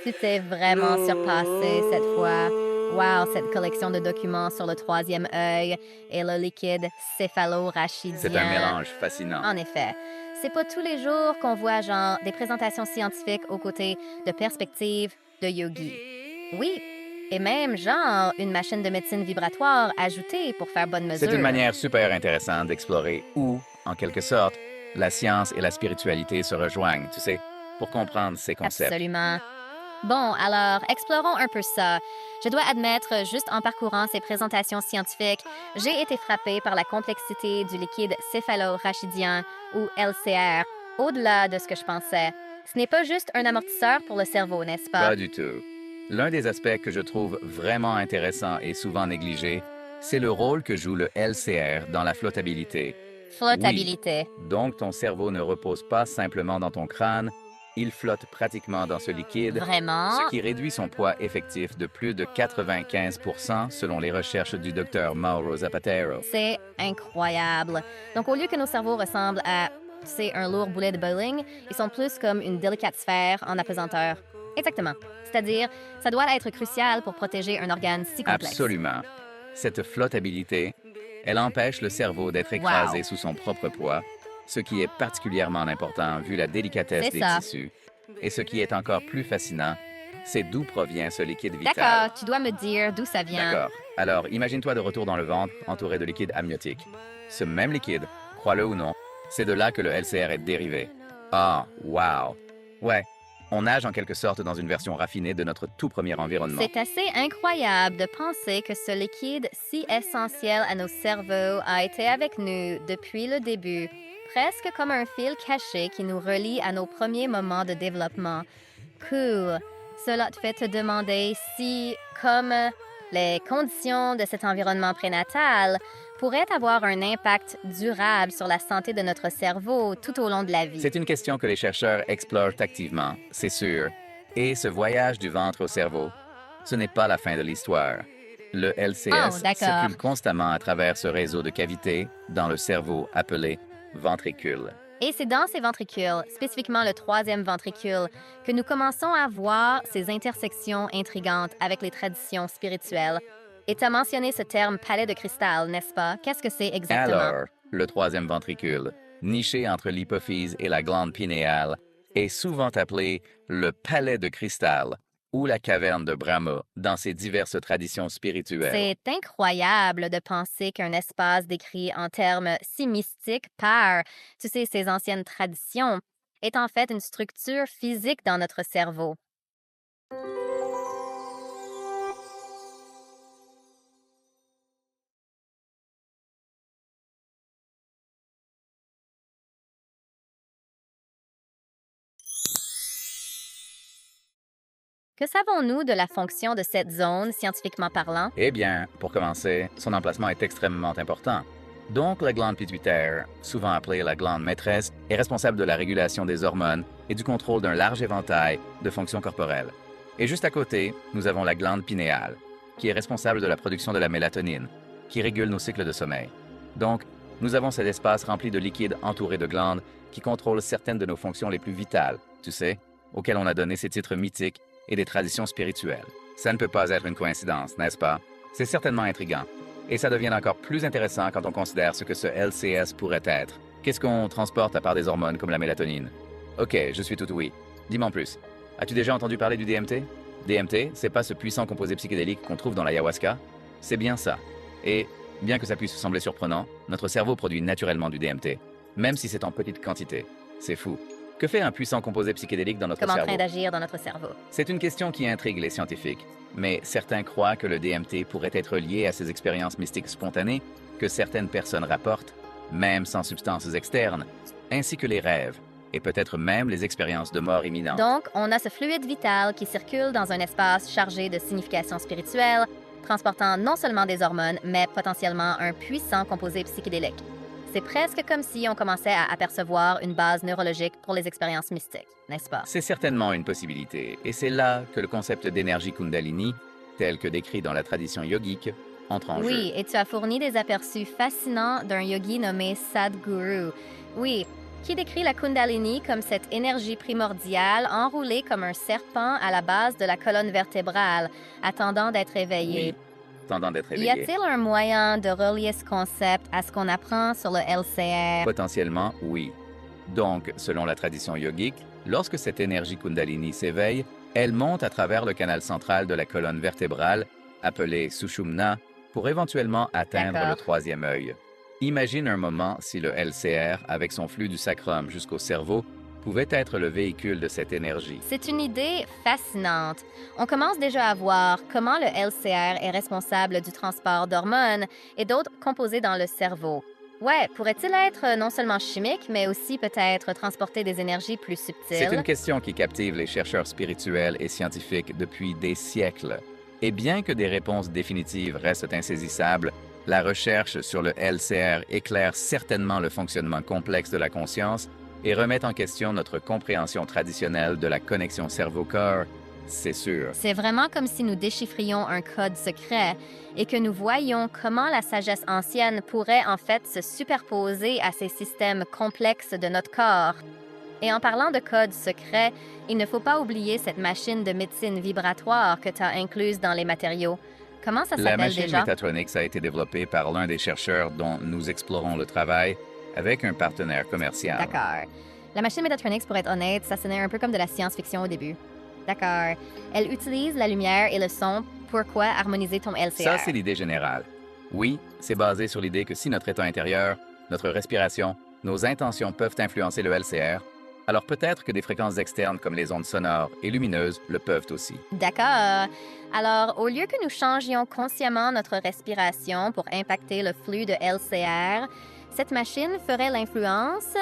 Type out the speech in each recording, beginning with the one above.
Tu t'es vraiment surpassé cette fois. Wow, cette collection de documents sur le troisième œil et le liquide C'est un céphalorachidien. mélange fascinant. En effet, c'est pas tous les jours qu'on voit genre des présentations scientifiques aux côtés de perspectives de yogi. Oui, et même genre une machine de médecine vibratoire ajoutée pour faire bonne C'est une mesure. manière super intéressante d'explorer où, en quelque sorte, la science et la spiritualité se rejoignent, tu sais, pour comprendre ces concepts. Absolument. Bon, alors, explorons un peu ça. Je dois admettre, juste en parcourant ces présentations scientifiques, j'ai été frappée par la complexité du liquide céphalorachidien ou LCR, au-delà de ce que je pensais. Ce n'est pas juste un amortisseur pour le cerveau, n'est-ce pas? Pas du tout. L'un des aspects que je trouve vraiment intéressant et souvent négligé, c'est le rôle que joue le LCR dans la flottabilité. Oui, Flottabilité. donc ton cerveau ne repose pas simplement dans ton crâne, il flotte pratiquement dans ce liquide, ce Vraiment? qui réduit son poids effectif de plus de 95% selon les recherches du docteur Mauro Zapatero. C'est incroyable. Donc, au lieu que nos cerveaux ressemblent à, tu sais, un lourd boulet de bowling, ils sont plus comme une délicate sphère en apesanteur. Exactement. C'est-à-dire, ça doit être crucial pour protéger un organe si complexe. Absolument. Cette flottabilité, elle empêche le cerveau d'être Wow. écrasé sous son propre poids, ce qui est particulièrement important vu la délicatesse C'est des ça. tissus. Et ce qui est encore plus fascinant, c'est d'où provient ce liquide vital. D'accord, tu dois me dire d'où ça vient. D'accord. Alors, imagine-toi de retour dans le ventre, entouré de liquide amniotique. Ce même liquide, crois-le ou non, c'est de là que le LCR est dérivé. Ah, wow. Ouais, on nage en quelque sorte dans une version raffinée de notre tout premier environnement. C'est assez incroyable de penser que ce liquide si essentiel à nos cerveaux a été avec nous depuis le début, presque comme un fil caché qui nous relie à nos premiers moments de développement. Cool. Cela te fait te demander si, comme les conditions de cet environnement prénatal, pourraient avoir un impact durable sur la santé de notre cerveau tout au long de la vie. C'est une question que les chercheurs explorent activement, c'est sûr. Et ce voyage du ventre au cerveau, ce n'est pas la fin de l'histoire. Le Oh, LCS d'accord. circule constamment à travers ce réseau de cavités dans le cerveau appelé ventricule. Et c'est dans ces ventricules, spécifiquement le troisième ventricule, que nous commençons à voir ces intersections intrigantes avec les traditions spirituelles. Et tu as mentionné ce terme palais de cristal, n'est-ce pas? Qu'est-ce que c'est exactement? Alors, le troisième ventricule, niché entre l'hypophyse et la glande pinéale, est souvent appelé le palais de cristal ou la caverne de Brahma dans ses diverses traditions spirituelles. C'est incroyable de penser qu'un espace décrit en termes si mystiques par, tu sais, ces anciennes traditions, est en fait une structure physique dans notre cerveau. Que savons-nous de la fonction de cette zone, scientifiquement parlant? Eh bien, pour commencer, son emplacement est extrêmement important. Donc, la glande pituitaire, souvent appelée la glande maîtresse, est responsable de la régulation des hormones et du contrôle d'un large éventail de fonctions corporelles. Et juste à côté, nous avons la glande pinéale, qui est responsable de la production de la mélatonine, qui régule nos cycles de sommeil. Donc, nous avons cet espace rempli de liquide entouré de glandes qui contrôlent certaines de nos fonctions les plus vitales, tu sais, auxquelles on a donné ces titres mythiques et des traditions spirituelles. Ça ne peut pas être une coïncidence, n'est-ce pas? C'est certainement intriguant. Et ça devient encore plus intéressant quand on considère ce que ce LCS pourrait être. Qu'est-ce qu'on transporte à part des hormones comme la mélatonine? Ok, je suis tout oui. Dis-moi en plus. As-tu déjà entendu parler du DMT? DMT, c'est pas ce puissant composé psychédélique qu'on trouve dans l'ayahuasca? C'est bien ça. Et, bien que ça puisse sembler surprenant, notre cerveau produit naturellement du DMT, même si c'est en petite quantité. C'est fou. Que fait un puissant composé psychédélique dans notre Comme en cerveau? train d'agir dans notre cerveau. C'est une question qui intrigue les scientifiques, mais certains croient que le DMT pourrait être lié à ces expériences mystiques spontanées que certaines personnes rapportent, même sans substances externes, ainsi que les rêves, et peut-être même les expériences de mort imminente. Donc, on a ce fluide vital qui circule dans un espace chargé de signification spirituelle, transportant non seulement des hormones, mais potentiellement un puissant composé psychédélique. C'est presque comme si on commençait à apercevoir une base neurologique pour les expériences mystiques, n'est-ce pas? C'est certainement une possibilité, et c'est là que le concept d'énergie Kundalini, tel que décrit dans la tradition yogique, entre en jeu. Oui, et tu as fourni des aperçus fascinants d'un yogi nommé Sadhguru. Oui, qui décrit la Kundalini comme cette énergie primordiale enroulée comme un serpent à la base de la colonne vertébrale, attendant d'être éveillée. Oui, tendant d'être Y éveillé. a-t-il un moyen de relier ce concept à ce qu'on apprend sur le LCR? Potentiellement, oui. Donc, selon la tradition yogique, lorsque cette énergie Kundalini s'éveille, elle monte à travers le canal central de la colonne vertébrale, appelé Sushumna, pour éventuellement atteindre D'accord. le troisième œil. Imagine un moment si le LCR, avec son flux du sacrum jusqu'au cerveau, pouvait être le véhicule de cette énergie. C'est une idée fascinante. On commence déjà à voir comment le LCR est responsable du transport d'hormones et d'autres composés dans le cerveau. Ouais, pourrait-il être non seulement chimique, mais aussi peut-être transporter des énergies plus C'est subtiles? une question qui captive les chercheurs spirituels et scientifiques depuis des siècles. Et bien que des réponses définitives restent insaisissables, la recherche sur le LCR éclaire certainement le fonctionnement complexe de la conscience et remet en question notre compréhension traditionnelle de la connexion cerveau-corps, c'est sûr. C'est vraiment comme si nous déchiffrions un code secret et que nous voyions comment la sagesse ancienne pourrait en fait se superposer à ces systèmes complexes de notre corps. Et en parlant de code secret, il ne faut pas oublier cette machine de médecine vibratoire que tu as incluse dans les matériaux. Comment ça La s'appelle machine déjà? Metatronics a été développée par l'un des chercheurs dont nous explorons le travail avec un partenaire commercial. D'accord. La machine Metatronics, pour être honnête, ça sonnait un peu comme de la science-fiction au début. D'accord. Elle utilise la lumière et le son. Pourquoi harmoniser ton LCR? Ça, c'est l'idée générale. Oui, c'est basé sur l'idée que si notre état intérieur, notre respiration, nos intentions peuvent influencer le LCR, alors peut-être que des fréquences externes comme les ondes sonores et lumineuses le peuvent aussi. D'accord. Alors, au lieu que nous changions consciemment notre respiration pour impacter le flux de LCR, cette machine ferait l'influence.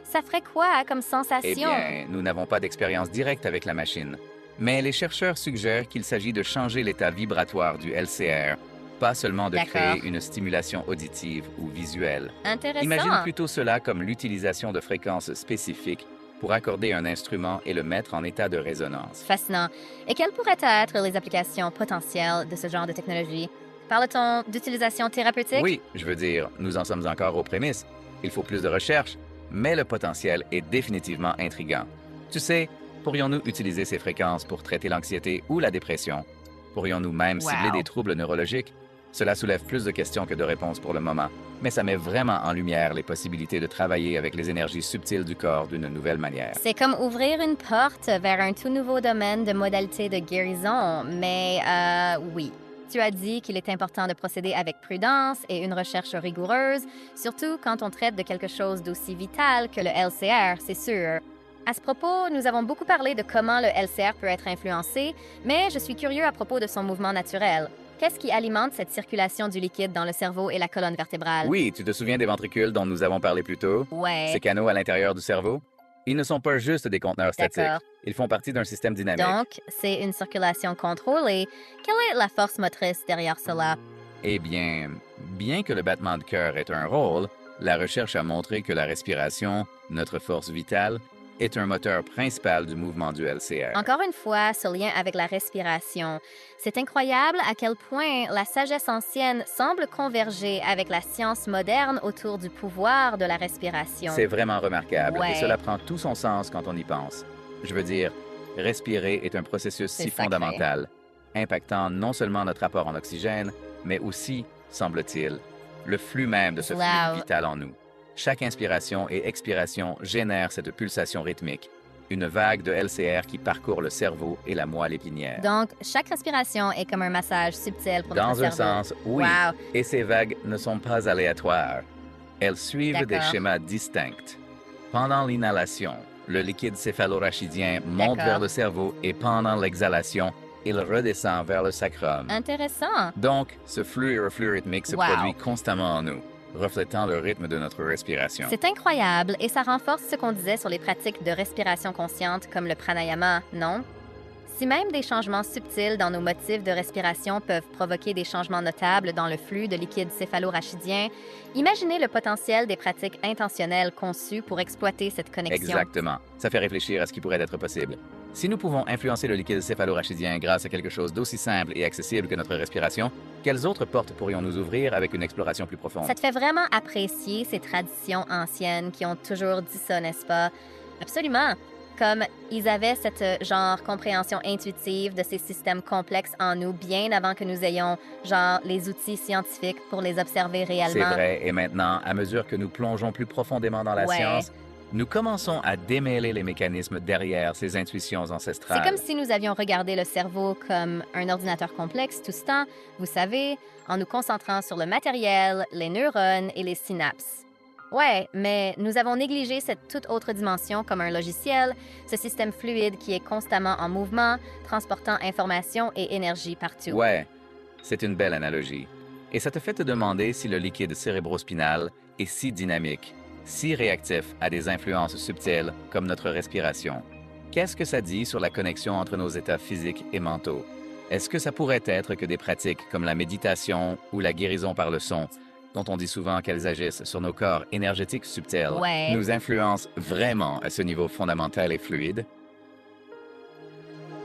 Ça ferait quoi comme Eh sensation? bien, nous n'avons pas d'expérience directe avec la machine, mais les chercheurs suggèrent qu'il s'agit de changer l'état vibratoire du LCR, pas seulement de D'accord. créer une stimulation auditive ou visuelle. Intéressant. Imagine plutôt cela comme l'utilisation de fréquences spécifiques pour accorder un instrument et le mettre en état de résonance. Fascinant. Et quelles pourraient être les applications potentielles de ce genre de technologie? Parle-t-on d'utilisation thérapeutique? Oui, je veux dire, nous en sommes encore aux prémices. Il faut plus de recherche, mais le potentiel est définitivement intriguant. Tu sais, pourrions-nous utiliser ces fréquences pour traiter l'anxiété ou la dépression? Pourrions-nous même cibler Wow. des troubles neurologiques? Cela soulève plus de questions que de réponses pour le moment, mais ça met vraiment en lumière les possibilités de travailler avec les énergies subtiles du corps d'une nouvelle manière. C'est comme ouvrir une porte vers un tout nouveau domaine de modalités de guérison, mais oui. Tu as dit qu'il est important de procéder avec prudence et une recherche rigoureuse, surtout quand on traite de quelque chose d'aussi vital que le LCR, c'est sûr. À ce propos, nous avons beaucoup parlé de comment le LCR peut être influencé, mais je suis curieux à propos de son mouvement naturel. Qu'est-ce qui alimente cette circulation du liquide dans le cerveau et la colonne vertébrale? Oui, tu te souviens des ventricules dont nous avons parlé plus tôt? Ouais. Ces canaux à l'intérieur du cerveau? Ils ne sont pas juste des conteneurs statiques. D'accord. Ils font partie d'un système dynamique. Donc, c'est une circulation contrôlée. Quelle est la force motrice derrière cela? Eh bien, bien que le battement de cœur ait un rôle, la recherche a montré que la respiration, notre force vitale, est un moteur principal du mouvement du LCR. Encore une fois, ce lien avec la respiration. C'est incroyable à quel point la sagesse ancienne semble converger avec la science moderne autour du pouvoir de la respiration. C'est vraiment remarquable Ouais. et cela prend tout son sens quand on y pense. Je veux dire, respirer est un processus C'est si sacré. fondamental, impactant non seulement notre apport en oxygène, mais aussi, semble-t-il, le flux même de ce Wow. fluide vital en nous. Chaque inspiration et expiration génère cette pulsation rythmique, une vague de LCR qui parcourt le cerveau et la moelle épinière. Donc, chaque respiration est comme un massage subtil pour Dans notre un cerveau. sens, oui, Wow. et ces vagues ne sont pas aléatoires. Elles suivent des D'accord. schémas distincts. Pendant l'inhalation, le liquide céphalorachidien monte D'accord. vers le cerveau et pendant l'exhalation, il redescend vers le sacrum. Intéressant. Donc, ce flux et reflux rythmique se Wow. produit constamment en nous, reflétant le rythme de notre respiration. C'est incroyable et ça renforce ce qu'on disait sur les pratiques de respiration consciente comme le pranayama, non? Si même des changements subtils dans nos motifs de respiration peuvent provoquer des changements notables dans le flux de liquide céphalorachidien, imaginez le potentiel des pratiques intentionnelles conçues pour exploiter cette connexion. Exactement. Ça fait réfléchir à ce qui pourrait être possible. Si nous pouvons influencer le liquide céphalorachidien grâce à quelque chose d'aussi simple et accessible que notre respiration, quelles autres portes pourrions-nous ouvrir avec une exploration plus profonde? Ça te fait vraiment apprécier ces traditions anciennes qui ont toujours dit ça, n'est-ce pas? Absolument. Comme ils avaient cette genre compréhension intuitive de ces systèmes complexes en nous bien avant que nous ayons genre les outils scientifiques pour les observer C'est réellement. vrai, et maintenant, à mesure que nous plongeons plus profondément dans la Ouais. science, nous commençons à démêler les mécanismes derrière ces intuitions ancestrales. C'est comme si nous avions regardé le cerveau comme un ordinateur complexe tout ce temps, vous savez, en nous concentrant sur le matériel, les neurones et les synapses. Ouais, mais nous avons négligé cette toute autre dimension comme un logiciel, ce système fluide qui est constamment en mouvement, transportant information et énergie partout. Ouais, c'est une belle analogie. Et ça te fait te demander si le liquide cérébrospinal est si dynamique, si réactif à des influences subtiles comme notre respiration. Qu'est-ce que ça dit sur la connexion entre nos états physiques et mentaux? Est-ce que ça pourrait être que des pratiques comme la méditation ou la guérison par le son, dont on dit souvent qu'elles agissent sur nos corps énergétiques subtils, Ouais. nous influencent vraiment à ce niveau fondamental et fluide?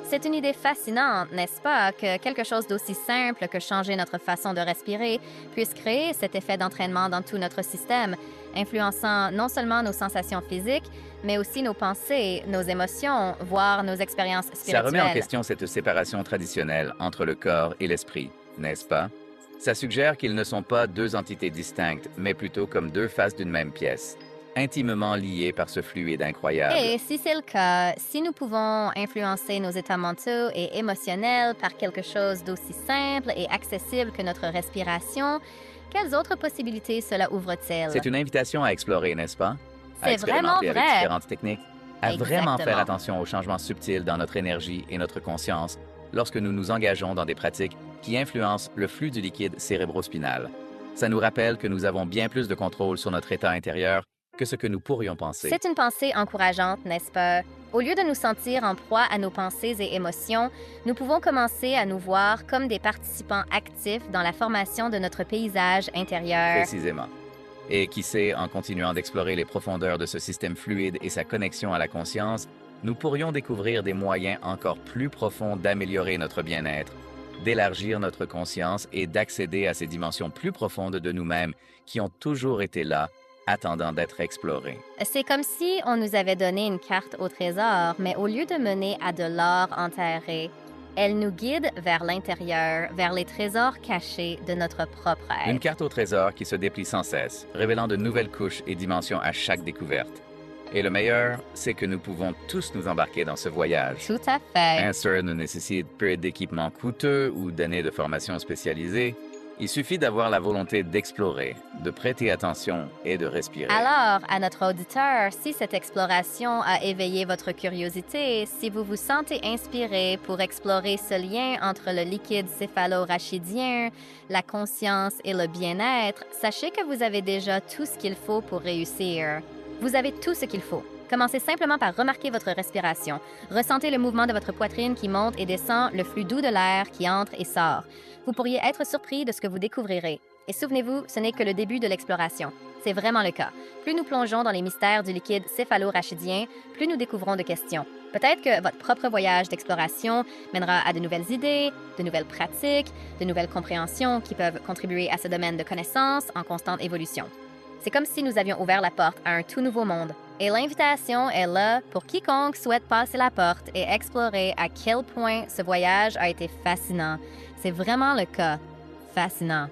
C'est une idée fascinante, n'est-ce pas, que quelque chose d'aussi simple que changer notre façon de respirer puisse créer cet effet d'entraînement dans tout notre système, influençant non seulement nos sensations physiques, mais aussi nos pensées, nos émotions, voire nos expériences Ça spirituelles. remet en question cette séparation traditionnelle entre le corps et l'esprit, n'est-ce pas? Ça suggère qu'ils ne sont pas deux entités distinctes, mais plutôt comme deux faces d'une même pièce, intimement liées par ce fluide incroyable. Et si c'est le cas, si nous pouvons influencer nos états mentaux et émotionnels par quelque chose d'aussi simple et accessible que notre respiration, quelles autres possibilités cela ouvre-t-il? C'est une invitation à explorer, n'est-ce pas? À C'est vraiment expérimenter avec vrai. différentes techniques, à vraiment faire Exactement. attention aux changements subtils dans notre énergie et notre conscience lorsque nous nous engageons dans des pratiques qui influencent le flux du liquide cérébrospinal. Ça nous rappelle que nous avons bien plus de contrôle sur notre état intérieur que ce que nous pourrions penser. C'est une pensée encourageante, n'est-ce pas? Au lieu de nous sentir en proie à nos pensées et émotions, nous pouvons commencer à nous voir comme des participants actifs dans la formation de notre paysage intérieur. Précisément. Et qui sait, en continuant d'explorer les profondeurs de ce système fluide et sa connexion à la conscience, nous pourrions découvrir des moyens encore plus profonds d'améliorer notre bien-être, d'élargir notre conscience et d'accéder à ces dimensions plus profondes de nous-mêmes qui ont toujours été là, attendant d'être explorées. C'est comme si on nous avait donné une carte au trésor, mais au lieu de mener à de l'or enterré, elle nous guide vers l'intérieur, vers les trésors cachés de notre propre Une être. carte au trésor qui se déplie sans cesse, révélant de nouvelles couches et dimensions à chaque découverte. Et le meilleur, c'est que nous pouvons tous nous embarquer dans ce voyage. Tout à fait. Un CERN ne nécessite peu d'équipements coûteux ou d'années de formation spécialisée. Il suffit d'avoir la volonté d'explorer, de prêter attention et de respirer. Alors, à notre auditeur, si cette exploration a éveillé votre curiosité, si vous vous sentez inspiré pour explorer ce lien entre le liquide céphalorachidien, la conscience et le bien-être, sachez que vous avez déjà tout ce qu'il faut pour réussir. Vous avez tout ce qu'il faut. Commencez simplement par remarquer votre respiration. Ressentez le mouvement de votre poitrine qui monte et descend, le flux doux de l'air qui entre et sort. Vous pourriez être surpris de ce que vous découvrirez. Et souvenez-vous, ce n'est que le début de l'exploration. C'est vraiment le cas. Plus nous plongeons dans les mystères du liquide céphalorachidien, plus nous découvrons de questions. Peut-être que votre propre voyage d'exploration mènera à de nouvelles idées, de nouvelles pratiques, de nouvelles compréhensions qui peuvent contribuer à ce domaine de connaissances en constante évolution. C'est comme si nous avions ouvert la porte à un tout nouveau monde. Et l'invitation est là pour quiconque souhaite passer la porte et explorer à quel point ce voyage a été fascinant. C'est vraiment le cas. Fascinant.